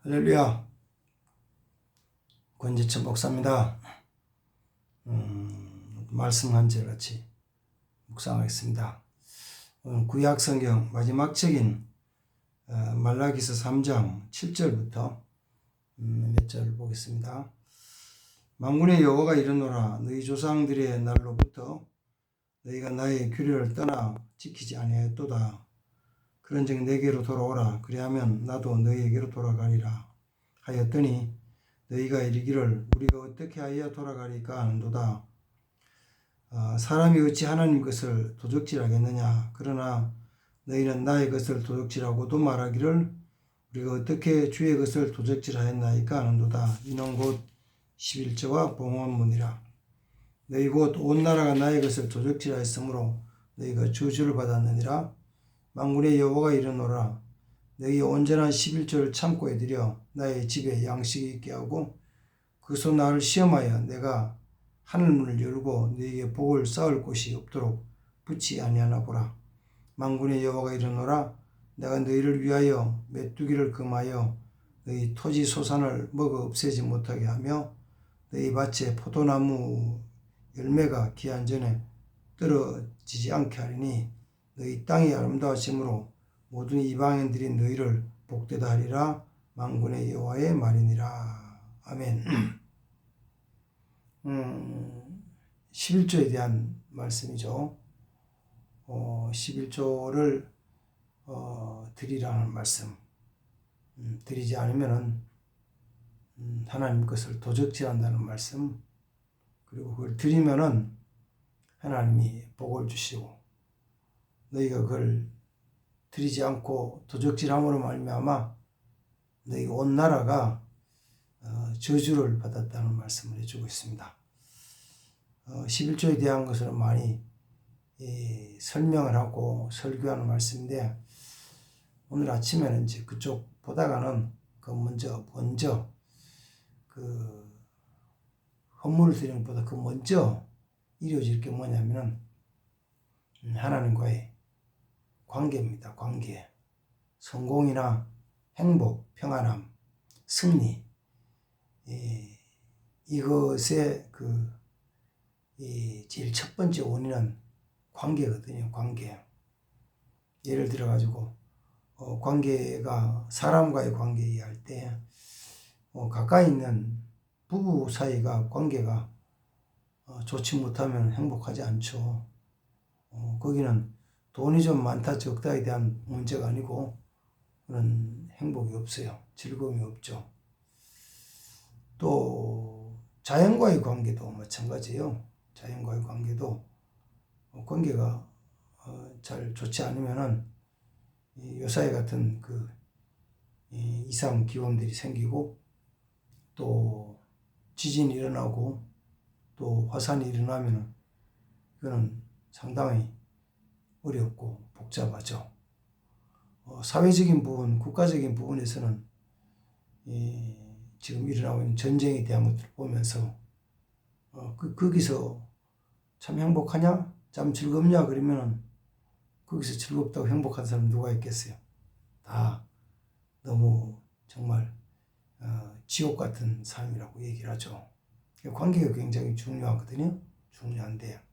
할렐루야. 권지천 목사입니다. 말씀 한 절 같이 묵상하겠습니다. 오늘 구약 성경 마지막 책인 말라기서 3장 7절부터 몇 절을 보겠습니다. 만군의 여호와가 이르노라. 너희 조상들의 날로부터 너희가 나의 규례를 떠나 지키지 아니하였도다. 그런즉 내게로 돌아오라. 그리하면 나도 너희에게로 돌아가리라 하였더니 너희가 이르기를 우리가 어떻게 하여 돌아가리까 하는도다. 사람이 어찌 하나님 것을 도적질하겠느냐. 그러나 너희는 나의 것을 도적질하고도 말하기를 우리가 어떻게 주의 것을 도적질하였나이까 하는도다. 이는 곧 11조와 봉헌문이라. 너희 곧 온 나라가 나의 것을 도적질하였으므로 너희가 저주를 받았느니라. 만군의 여호와가 이르노라. 너희 온전한 11조를 창고에 들여 나의 집에 양식이 있게 하고 그것으로 나를 시험하여 내가 하늘문을 열고 너희에게 복을 쌓을 곳이 없도록 붙지 아니하나 보라. 만군의 여호와가 이르노라. 내가 너희를 위하여 메뚜기를 금하여 너희 토지 소산을 먹어 없애지 못하게 하며 너희 밭에 포도나무 열매가 기한 전에 떨어지지 않게 하리니 너희 땅이 아름다워짐으로 모든 이방인들이 너희를 복되다 하리라. 만군의 여호와의 말이니라. 아멘. 11조에 대한 말씀이죠. 11조를 드리라는 말씀. 드리지 않으면은 하나님 것을 도적질한다는 말씀. 그리고 그걸 드리면은 하나님이 복을 주시고 너희가 그걸 드리지 않고 도적질함으로 말미암아 너희 온 나라가 저주를 받았다는 말씀을 해주고 있습니다. 11조에 대한 것은 많이 설명을 하고 설교하는 말씀인데 오늘 아침에는 이제 그쪽 보다가는 먼저 그 헌물을 드리는 것보다 먼저 이루어질 게 뭐냐면은 하나님과의 관계입니다. 관계. 성공이나 행복, 평안함, 승리. 이것의 제일 첫 번째 원인은 관계거든요. 관계. 예를 들어가지고, 관계가, 사람과의 관계 이야기할 때, 가까이 있는 부부 사이가 관계가 좋지 못하면 행복하지 않죠. 거기는 돈이 좀 많다 적다에 대한 문제가 아니고 그런 행복이 없어요. 즐거움이 없죠. 또 자연과의 관계도 마찬가지예요. 자연과의 관계도 관계가 잘 좋지 않으면은 요사이 같은 이상 기온들이 생기고 또 지진이 일어나고 또 화산이 일어나면은 그거는 상당히 어렵고 복잡하죠. 사회적인 부분, 국가적인 부분에서는 지금 일어나고 있는 전쟁에 대한 것들을 보면서 거기서 참 행복하냐? 참 즐겁냐? 그러면은 거기서 즐겁다고 행복한 사람 누가 있겠어요? 다 너무 정말 지옥 같은 삶이라고 얘기를 하죠. 관계가 굉장히 중요하거든요. 중요한데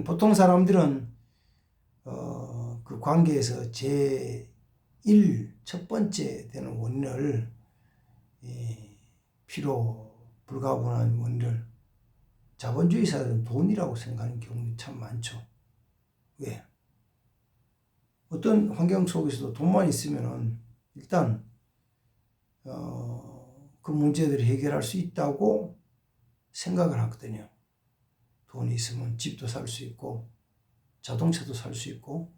보통 사람들은 그 관계에서 첫 번째 되는 원인을 피로 불가분한 원인을 자본주의 사회는 돈이라고 생각하는 경우가 참 많죠. 왜? 어떤 환경 속에서도 돈만 있으면은 일단 그 문제들을 해결할 수 있다고 생각을 하거든요. 돈이 있으면 집도 살 수 있고 자동차도 살 수 있고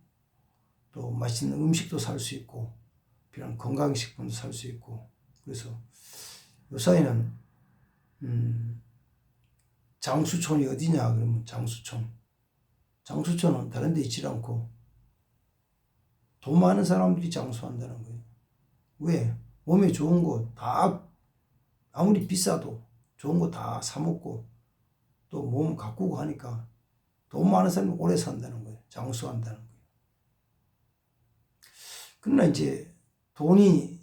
또 맛있는 음식도 살 수 있고 필요한 건강식품도 살 수 있고 그래서 요사이는 장수촌이 어디냐 그러면 장수촌은 다른 데 있지 않고 돈 많은 사람들이 장수한다는 거예요. 왜? 몸에 좋은 거 다 아무리 비싸도 좋은 거 다 사 먹고 또 몸 가꾸고 하니까 돈 많은 사람이 오래 산다는 거예요. 장수한다는 거예요. 그러나 이제 돈이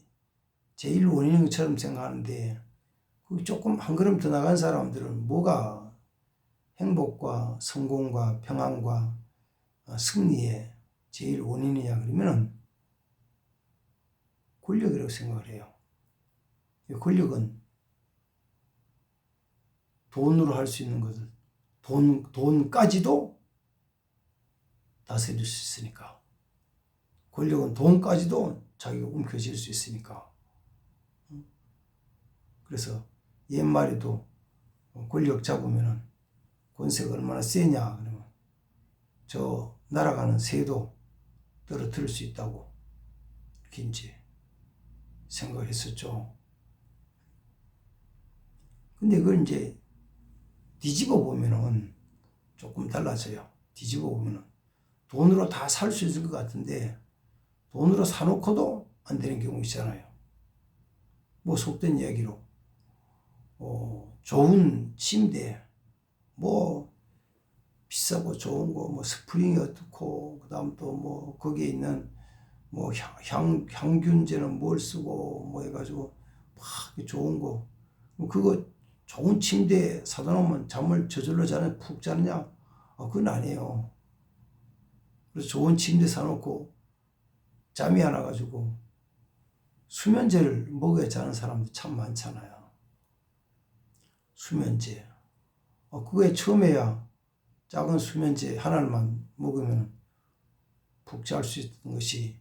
제일 원인인 것처럼 생각하는데 거기 조금 한 걸음 더 나간 사람들은 뭐가 행복과 성공과 평안과 승리의 제일 원인이냐 그러면은 권력이라고 생각을 해요. 권력은 돈으로 할 수 있는 것을 돈까지도 다스릴 수 있으니까. 권력은 돈까지도 자기가 움켜쥘 수 있으니까. 그래서 옛말에도 권력 잡으면은 권세가 얼마나 세냐 그러면 저 날아가는 새도 떨어뜨릴 수 있다고 이렇게 이제 생각을 했었죠. 근데 그걸 이제 뒤집어 보면은 조금 달라져요. 뒤집어 보면은 돈으로 다 살 수 있을 것 같은데 돈으로 사놓고도 안 되는 경우 있잖아요. 뭐 속된 이야기로 좋은 침대, 뭐 비싸고 좋은 거, 뭐 스프링이 어떻고, 그다음 또 뭐 거기에 있는 뭐 향균제는 뭘 쓰고 뭐 해가지고 막 좋은 거, 그거 좋은 침대 사다 놓으면 잠을 저절로 자는 푹 자느냐? 그건 아니에요. 그래서 좋은 침대 사놓고 잠이 안 와가지고 수면제를 먹어야 자는 사람들 참 많잖아요. 수면제. 그거에 처음에야 작은 수면제 하나만 먹으면 푹 잘 수 있는 것이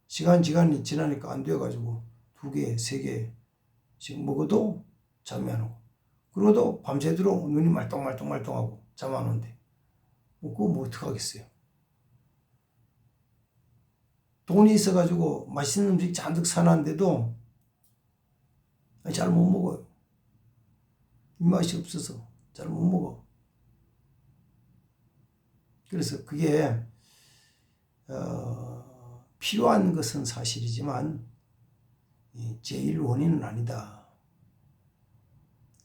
시간이 지나니까 안 돼가지고 2개, 3개씩 먹어도 잠이 안 오고, 그러고도 밤새도록 눈이 말똥말똥하고 잠 안 오는데 그거 뭐 어떡하겠어요. 돈이 있어가지고 맛있는 음식 잔뜩 사놨는데도 잘 못 먹어요. 입맛이 없어서 잘 못 먹어. 그래서 그게 필요한 것은 사실이지만 제일 원인은 아니다.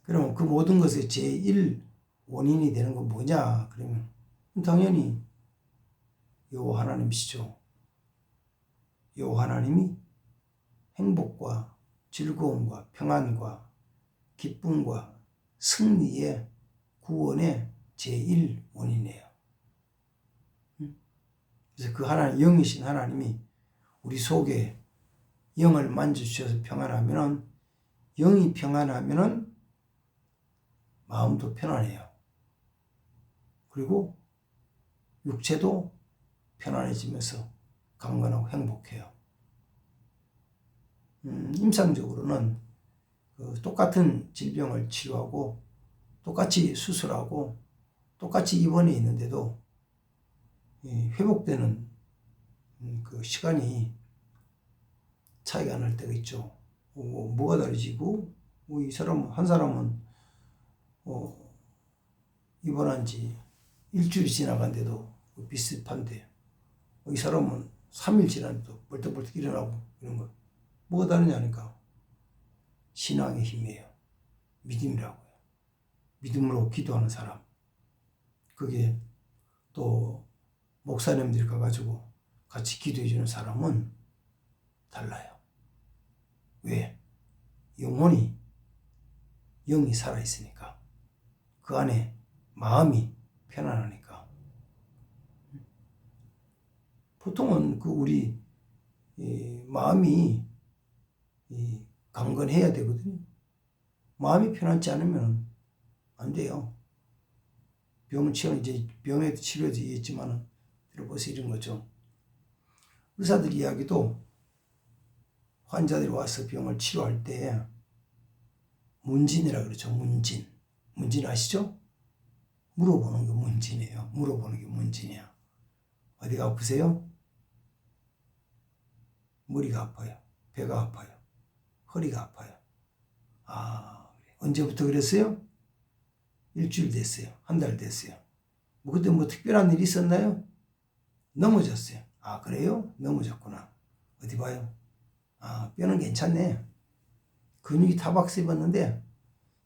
그럼 그 모든 것의 제일 원인이 되는 건 뭐냐? 그러면 당연히 여호와 하나님이시죠. 여호와 하나님이 행복과 즐거움과 평안과 기쁨과 승리의 구원의 제일 원인이에요. 그래서 그 하나님, 영이신 하나님이 우리 속에 영을 만져주셔서 평안하면은, 영이 평안하면은 마음도 편안해요. 그리고 육체도 편안해지면서 강건하고 행복해요. 임상적으로는 똑같은 질병을 치료하고 똑같이 수술하고 똑같이 입원해 있는데도 회복되는 그 시간이 차이가 날 때가 있죠. 뭐가 다르지고 이 사람 한 사람은 입원한 지 일주일이 지나간데도 비슷한데 이 사람은 3일 지났는데도 벌떡벌떡 일어나고 이런 거 뭐가 다르냐니까 신앙의 힘이에요. 믿음이라고요. 믿음으로 기도하는 사람. 그게 또 목사님들이 가가지고 같이 기도해 주는 사람은 달라요. 왜? 영혼이, 영이 살아있으니까. 그 안에 마음이 편안하니까. 보통은 우리 마음이 강건해야 되거든요. 마음이 편안치 않으면 안 돼요. 병의 치료도 있지만은 들어보세요. 이런 거죠. 의사들 이야기도 환자들이 와서 병을 치료할 때 문진이라 그러죠. 문진 아시죠? 물어보는 게 문진이에요. 물어보는 게 문진이야. 어디가 아프세요? 머리가 아파요. 배가 아파요. 허리가 아파요. 언제부터 그랬어요? 일주일 됐어요. 한 달 됐어요. 그때 특별한 일이 있었나요? 넘어졌어요. 그래요? 넘어졌구나. 어디 봐요? 뼈는 괜찮네. 근육이 타박스 입었는데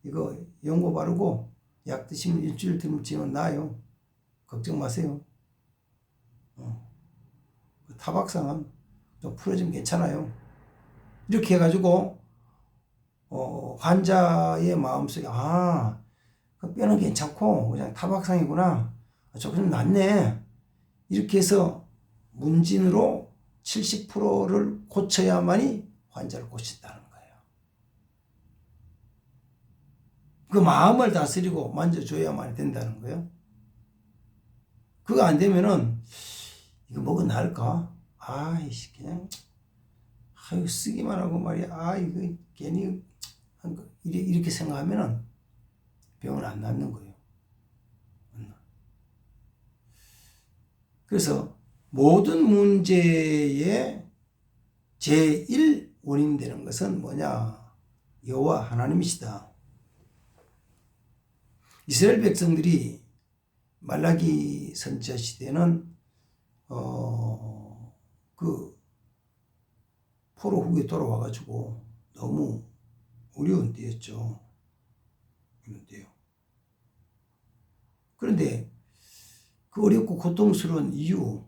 이거 연고 바르고 약 드시면 일주일 뒤면 나아요. 걱정 마세요. 타박상은 좀 풀어지면 괜찮아요. 이렇게 해가지고 환자의 마음속에 그 뼈는 괜찮고 그냥 타박상이구나. 조금 낫네. 이렇게 해서 문진으로 70%를 고쳐야만이 환자를 고친다는 거예요. 그 마음을 다스리고 만져줘야만 된다는 거예요. 그거 안 되면은 이거 먹어 나을까? 아이씨 그냥 쓰기만 하고 말이야. 이거 괜히 이렇게 생각하면은 병은 안 낫는 거예요. 그래서 모든 문제의 제1 원인이 되는 것은 뭐냐? 여호와 하나님이시다. 이스라엘 백성들이 말라기 선지자 시대는 그 포로 후에 돌아와가지고 너무 어려운 때였죠. 이런 때요. 그런데 그 어렵고 고통스러운 이유가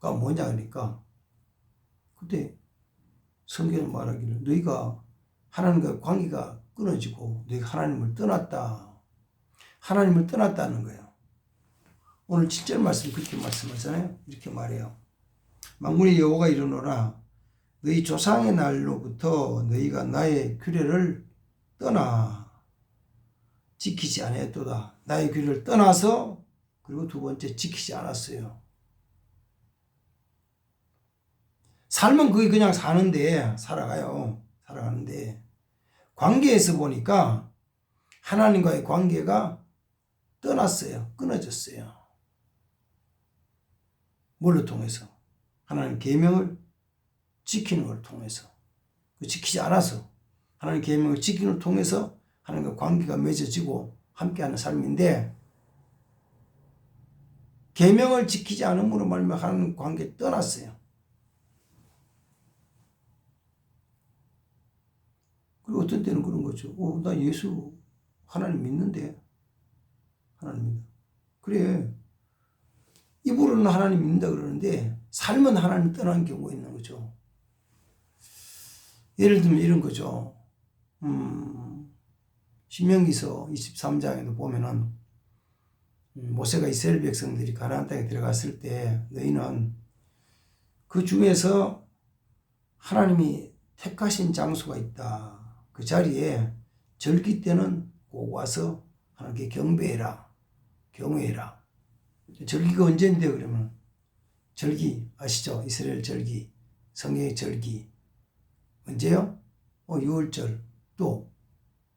뭐냐 하니까 그때 성경은 말하기를 너희가 하나님과 관계가 끊어지고 너희가 하나님을 떠났다. 하나님을 떠났다는 거예요. 오늘 7절 말씀 그렇게 말씀하잖아요. 이렇게 말해요. 만군의 여호와가 이르노라 너희 조상의 날로부터 너희가 나의 규례를 떠나 지키지 아니했도다. 나의 규례를 떠나서 그리고 두 번째 지키지 않았어요. 삶은 그게 그냥 살아가는데 관계에서 보니까 하나님과의 관계가 떠났어요. 끊어졌어요. 뭘로 통해서? 하나님 계명을 지키는 걸 통해서. 지키지 않아서 하나님 계명을 지키는 걸 통해서 하나님과 관계가 맺어지고 함께하는 삶인데 계명을 지키지 않음으로 말미암아 하나님 관계 떠났어요. 그리고 어떤 때는 그런 거죠. 나 예수 하나님 믿는데 하나님 믿어. 그래. 입으로는 하나님 믿는다 그러는데 삶은 하나님 떠난 경우가 있는 거죠. 예를 들면 이런 거죠. 신명기서 23장에도 보면은 모세가 이스라엘 백성들이 가나안 땅에 들어갔을 때 너희는 그 중에서 하나님이 택하신 장소가 있다. 그 자리에 절기 때는 꼭 와서 하나님께 경배해라. 경외해라. 절기가 언제인데 그러면 절기 아시죠? 이스라엘 절기, 성경의 절기 언제요? 6월절, 또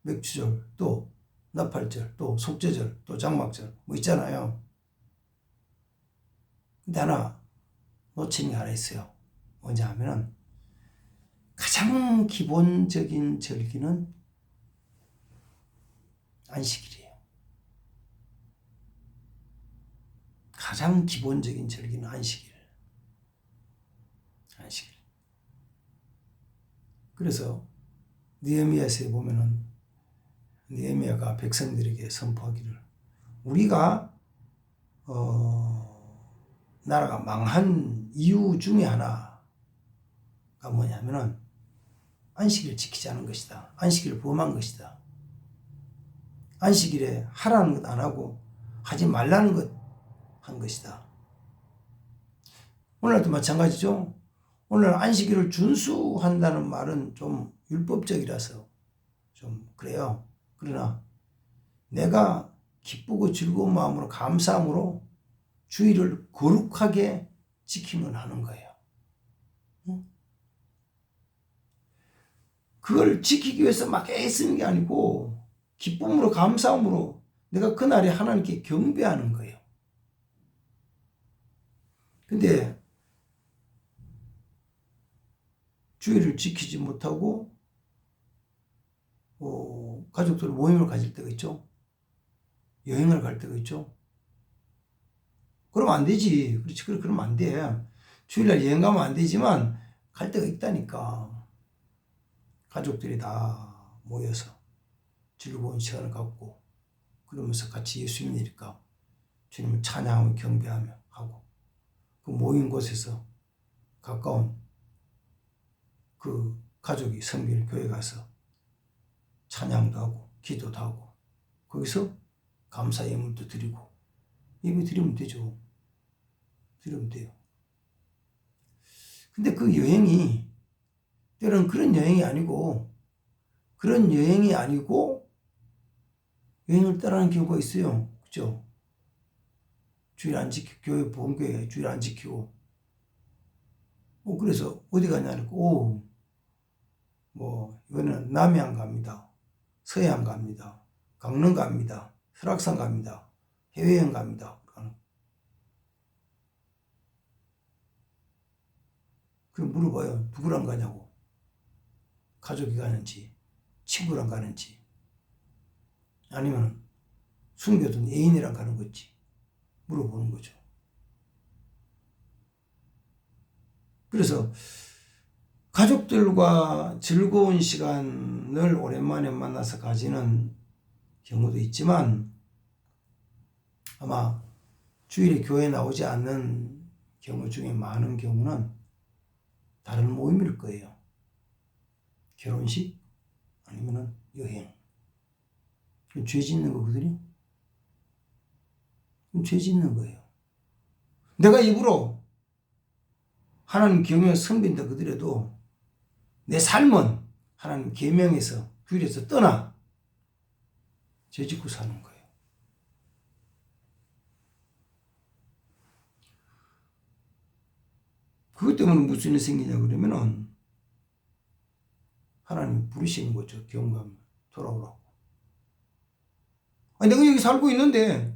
맥주절, 또 나팔절, 또 속죄절, 또 장막절 뭐 있잖아요. 근데 하나 놓치는 게 하나 있어요. 뭐냐 하면은 가장 기본적인 절기는 안식일이에요. 가장 기본적인 절기는 안식일. 그래서 느헤미야서에 보면은 느헤미야가 백성들에게 선포하기를 우리가 나라가 망한 이유 중에 하나가 뭐냐면은 안식일을 지키지 않은 것이다. 안식일을 범한 것이다. 안식일에 하라는 것 안 하고 하지 말라는 것 한 것이다. 오늘도 마찬가지죠. 오늘 안식일을 준수한다는 말은 좀 율법적이라서 좀 그래요. 그러나 내가 기쁘고 즐거운 마음으로 감사함으로 주일을 거룩하게 지키면 하는 거예요. 그걸 지키기 위해서 막 애쓰는 게 아니고 기쁨으로 감사함으로 내가 그날에 하나님께 경배하는 거예요. 근데 주일을 지키지 못하고 가족들 모임을 가질 때가 있죠. 여행을 갈 때가 있죠. 그러면 안 되지. 그렇지. 그러면 안 돼. 주일날 여행 가면 안 되지만 갈 때가 있다니까. 가족들이 다 모여서 즐거운 시간을 갖고 그러면서 같이 예수 믿으니까 주님을 찬양하며 경배하며 하고 그 모인 곳에서 가까운 그 가족이 성길 교회 가서 찬양도 하고 기도도 하고 거기서 감사 예물도 드리고 예배 드리면 되죠. 드리면 돼요. 근데 그 여행이 때로는 그런 여행이 아니고 여행을 따라하는 경우가 있어요. 그죠? 주일 안 지키고 교회 본교회 주일 안 지키고 그래서 어디 가냐니까 이거는 남해안 갑니다. 서해안 갑니다. 강릉 갑니다. 설악산 갑니다. 해외여행 갑니다. 그럼 물어봐요. 누구랑 가냐고. 가족이 가는지 친구랑 가는지 아니면 숨겨둔 애인이랑 가는 건지 물어보는 거죠. 그래서 가족들과 즐거운 시간을 오랜만에 만나서 가지는 경우도 있지만 아마 주일에 교회에 나오지 않는 경우 중에 많은 경우는 다른 모임일 거예요. 결혼식 아니면 여행. 죄 짓는 거거든요. 죄 짓는 거예요. 내가 입으로 하나님 계명을 섬긴다 그더라도 내 삶은 하나님 계명에서 규율에서 떠나 죄 짓고 사는 거예요. 그것 때문에 무슨 일이 생기냐 그러면은 하나님 부르시는 거죠. 경감 돌아오라고. 내가 여기 살고 있는데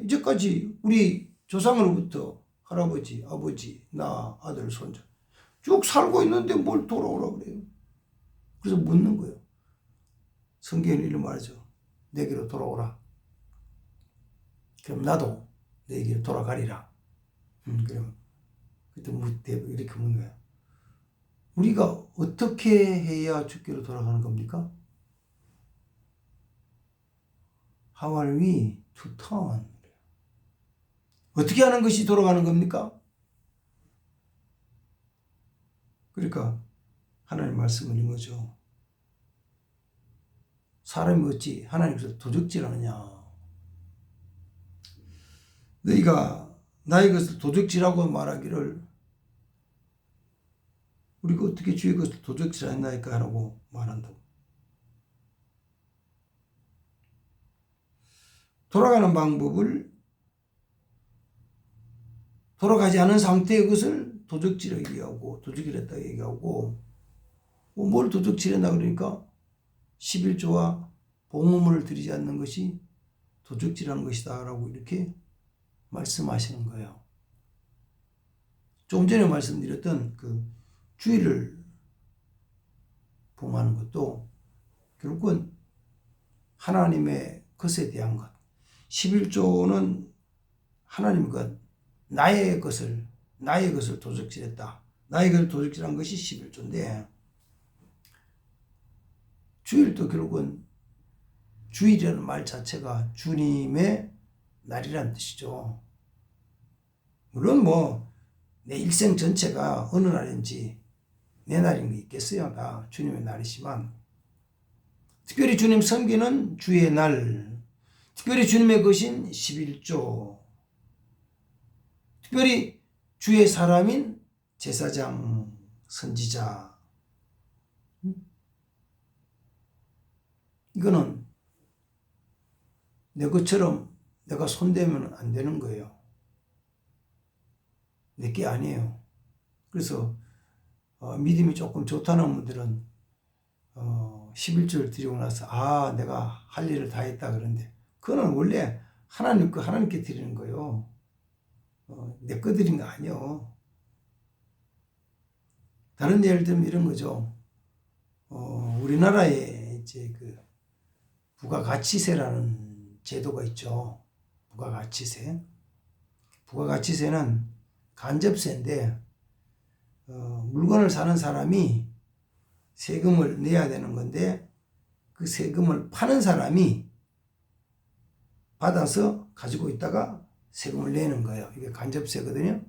이제까지 우리 조상으로부터 할아버지, 아버지, 나, 아들, 손자 쭉 살고 있는데 뭘 돌아오라 그래요. 그래서 묻는 거예요. 성경에 이렇게 말하죠. 내게로 돌아오라. 그럼 나도 내게로 돌아가리라. 그럼 그때 이렇게 묻는 거예요. 우리가 어떻게 해야 주께로 돌아가는 겁니까? How are we to turn? 어떻게 하는 것이 돌아가는 겁니까? 그러니까 하나님 말씀을 읽는 거죠. 사람이 어찌 하나님께서 도적질하느냐. 너희가 나의 것을 도적질하고 말하기를 우리가 어떻게 주의 것을 도적질했나이까 하라고 말한다고. 돌아가는 방법을 돌아가지 않은 상태의 것을 도적질을 얘기하고 도적질했다 얘기하고 뭘 도적질했나 그러니까 11조와 봉헌물을 드리지 않는 것이 도적질하는 것이다 라고 이렇게 말씀하시는 거예요. 좀 전에 말씀드렸던 그 주일을 봉하는 것도 결국은 하나님의 것에 대한 것. 11조는 하나님의 것, 나의 것을 도적질했다. 나의 것을 도적질한 것이 11조인데 주일도 결국은 주일이라는 말 자체가 주님의 날이라는 뜻이죠. 물론 내 일생 전체가 어느 날인지 내 날인 게 있겠어요. 다 주님의 날이지만 특별히 주님 섬기는 주의 날, 특별히 주님의 것인 11조, 특별히 주의 사람인 제사장, 선지자, 이거는 내 것처럼 내가 손대면 안 되는 거예요. 내 게 아니에요. 그래서 믿음이 조금 좋다는 분들은 11조를 드리고 나서 내가 할 일을 다 했다 그러는데 그거는 원래 하나님 거 하나님께 드리는 거예요. 내 거 드린 거 아니에요. 다른 예를 들면 이런 거죠. 우리나라에 이제 그 부가가치세라는 제도가 있죠. 부가가치세. 부가가치세는 간접세인데 물건을 사는 사람이 세금을 내야 되는 건데 그 세금을 파는 사람이 받아서 가지고 있다가 세금을 내는 거예요. 이게 간접세거든요.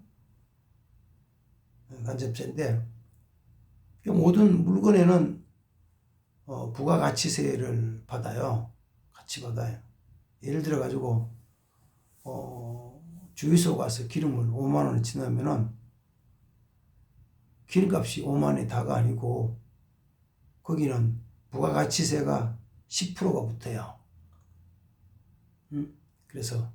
간접세인데 모든 물건에는 부가가치세를 받아요. 같이 받아요. 예를 들어 가지고 주유소 가서 기름을 5만 원어치 넣으면은 기름값이 5만 원이 다가 아니고 거기는 부가가치세가 10%가 붙어요. 그래서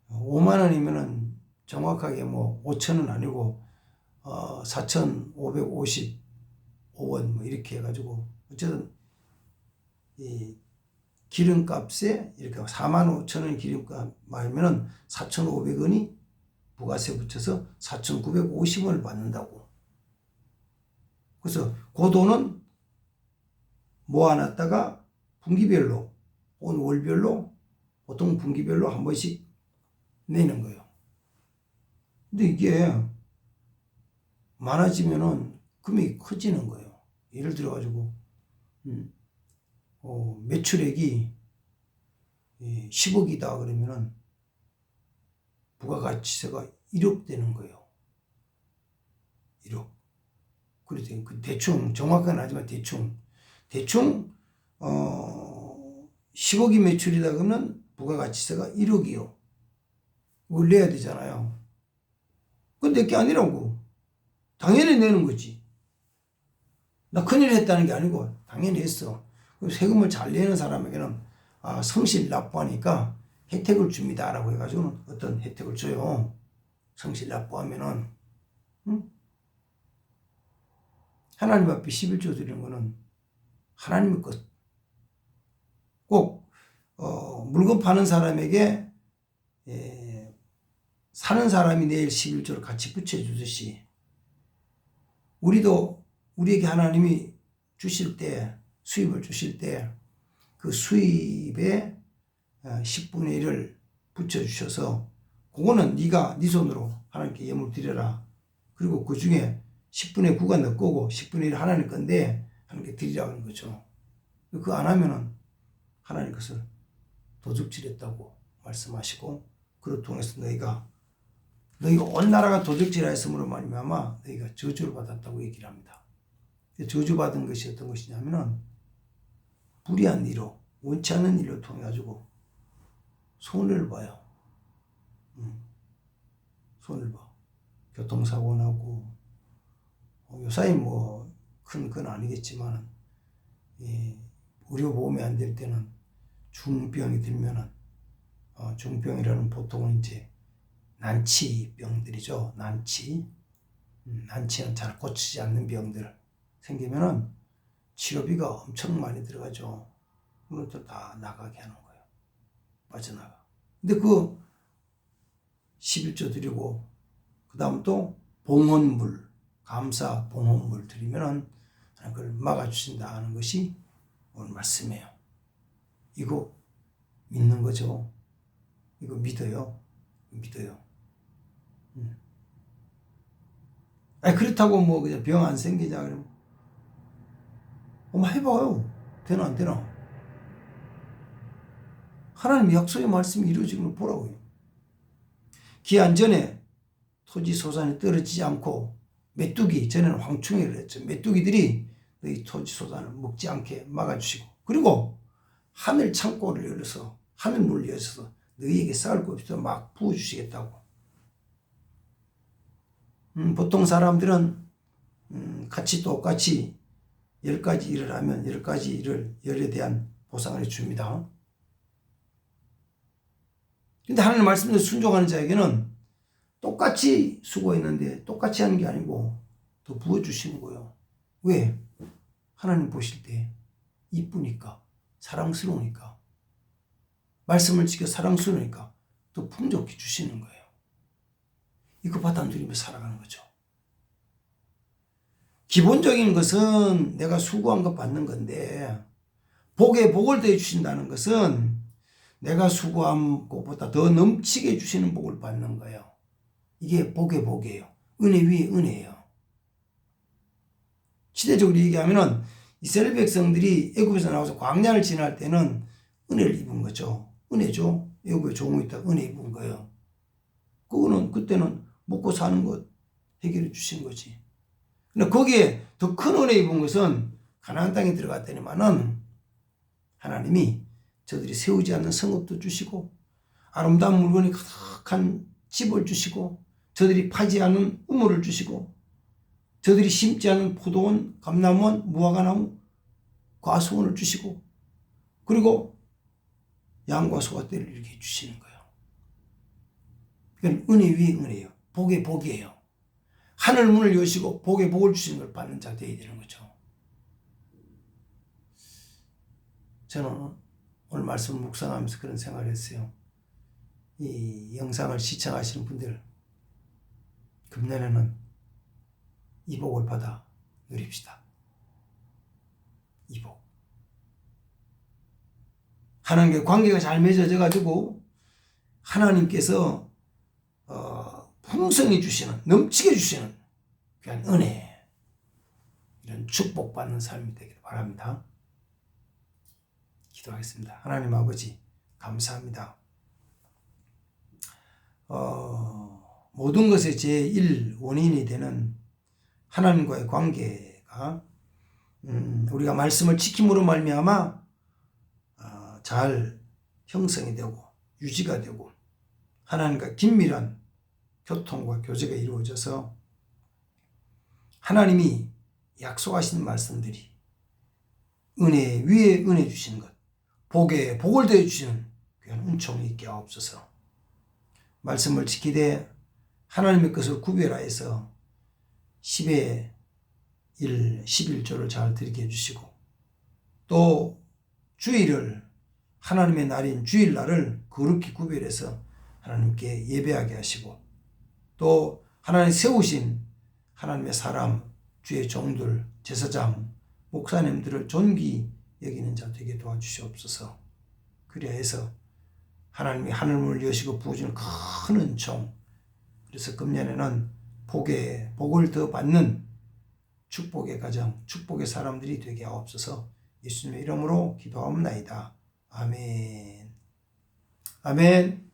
5만 원이면은 정확하게 뭐 5천 원 아니고 4,555원 뭐 이렇게 해가지고 어쨌든 이 기름값에 이렇게 4만 5천 원 기름값 말면은 4,500원이 부가세 붙여서 4,950원을 받는다고. 그래서 그 돈은 모아놨다가 분기별로, 월별로, 보통 분기별로 한 번씩 내는 거예요. 근데 이게 많아지면은 금액이 커지는 거예요. 예를 들어가지고, 매출액이 10억이다 그러면은 부가가치세가 1억 되는 거예요. 1억. 그래서 대충, 정확하게는 아니지만 대충 10억이 매출이다 그러면 부가가치세가 1억이요. 이걸 내야 되잖아요. 그건 내게 아니라고. 당연히 내는 거지. 나 큰일 했다는 게 아니고 당연히 했어. 세금을 잘 내는 사람에게는 성실 납부하니까 혜택을 줍니다 라고 해가지고는 어떤 혜택을 줘요. 성실 납부하면은. 응? 하나님 앞에 11조 드리는 거는 하나님의 것. 꼭 물건 파는 사람에게 사는 사람이 내일 11조를 같이 붙여주듯이 우리에게 하나님이 주실 때, 수입을 주실 때 그 수입의 10분의 1을 붙여주셔서 그거는 네가 네 손으로 하나님께 예물 드려라. 그리고 그 중에 10분의 9가 너 거고 10분의 1 하나님 건데 하나님께 드리라는 거죠. 그거 안 하면은 하나님 것을 도둑질했다고 말씀하시고 그를 통해서 너희가 온 나라가 도둑질하였으므로 말미암아 너희가 저주를 받았다고 얘기를 합니다. 저주받은 것이 어떤 것이냐면은 불의한 일로, 원치 않는 일로 통해 가지고 손해를 봐요. 손해를 봐. 교통사고 나고 요사이 뭐 큰 건 아니겠지만 의료보험이 안 될 때는 중병이 들면은 중병이라는 보통은 이제 난치병들이죠. 난치는 잘 고치지 않는 병들 생기면은 치료비가 엄청 많이 들어가죠. 그것도 다 나가게 하는 거예요. 빠져나가. 근데 그 11조 드리고 그 다음 또 봉헌물, 감사 봉헌물 드리면은 그걸 막아주신다 하는 것이 오늘 말씀이에요. 이거 믿는 거죠. 이거 믿어요. 그렇다고 뭐 그냥 병 안 생기자 그러면 한번 해봐요. 되나 안 되나? 하나님 약속의 말씀이 이루어지는 걸 보라고요. 기한 전에 토지 소산이 떨어지지 않고 메뚜기, 전에는 황충이를 했죠. 메뚜기들이 너희 토지 소산을 먹지 않게 막아주시고 그리고 하늘 창고를 열어서 하늘 문을 열어서 너희에게 쌓을 것 없이 막 부어주시겠다고. 보통 사람들은 같이 똑같이 10가지 일을 하면 10가지 일에 대한 보상을 줍니다. 근데 하나님 말씀대로 순종하는 자에게는 똑같이 수고했는데 똑같이 하는 게 아니고 더 부어주시는 거예요. 왜? 하나님 보실 때 이쁘니까, 사랑스러우니까, 말씀을 지켜 사랑스러우니까 더 풍족히 주시는 거예요. 이거 받아 누리며 살아가는 거죠. 기본적인 것은 내가 수고한 것 받는 건데 복에 복을 더해 주신다는 것은 내가 수고한 것보다 더 넘치게 주시는 복을 받는 거예요. 이게 복의 복이에요. 은혜 위에 은혜예요. 시대적으로 얘기하면은 이스라엘 백성들이 애굽에서 나와서 광야를 지날 때는 은혜를 입은 거죠. 은혜죠. 애굽에 종이 있다 은혜 입은 거예요. 그때는 먹고 사는 것 해결해 주신 거지. 근데 거기에 더 큰 은혜 입은 것은 가나안 땅에 들어갔더니만은 하나님이 저들이 세우지 않는 성읍도 주시고 아름다운 물건이 가득한 집을 주시고 저들이 파지 않은 우물을 주시고 저들이 심지 않은 포도원, 감람원, 무화과나무, 과수원을 주시고 그리고 양과 소가 떼를 이렇게 주시는 거예요. 그건 은혜 위에 은혜예요. 복의 복이에요. 하늘 문을 여시고 복의 복을 주시는 걸 받는 자 되어야 되는 거죠. 저는 오늘 말씀을 묵상하면서 그런 생각을 했어요. 이 영상을 시청하시는 분들 금년에는 이 복을 받아 누립시다. 이 복. 하나님과 관계가 잘 맺어져 가지고 하나님께서 풍성히 주시는, 넘치게 주시는 귀한 은혜, 이런 축복받는 삶이 되기를 바랍니다. 기도하겠습니다. 하나님 아버지 감사합니다. 모든 것의 제1 원인이 되는 하나님과의 관계가 우리가 말씀을 지킴으로 말미암아 잘 형성이 되고 유지가 되고 하나님과 긴밀한 교통과 교제가 이루어져서 하나님이 약속하시는 말씀들이 은혜 위에 은혜 주시는 것, 복에 복을 더해 주시는 귀한 은총이 있게 하옵소서. 말씀을 지키되 하나님의 것을 구별하여서 10의 1, 11조를 잘 드리게 해주시고 또 주일을 하나님의 날인 주일날을 거룩히 구별해서 하나님께 예배하게 하시고 또 하나님 세우신 하나님의 사람, 주의 종들, 제사장, 목사님들을 존귀 여기는 자 되게 도와주시옵소서. 그리하여서 하나님이 하늘문을 여시고 부어주는 큰 은총, 그래서 금년에는 복을 더 받는 축복의 가정, 축복의 사람들이 되게 하옵소서. 예수님의 이름으로 기도하옵나이다. 아멘. 아멘.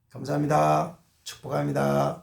감사합니다. 축복합니다.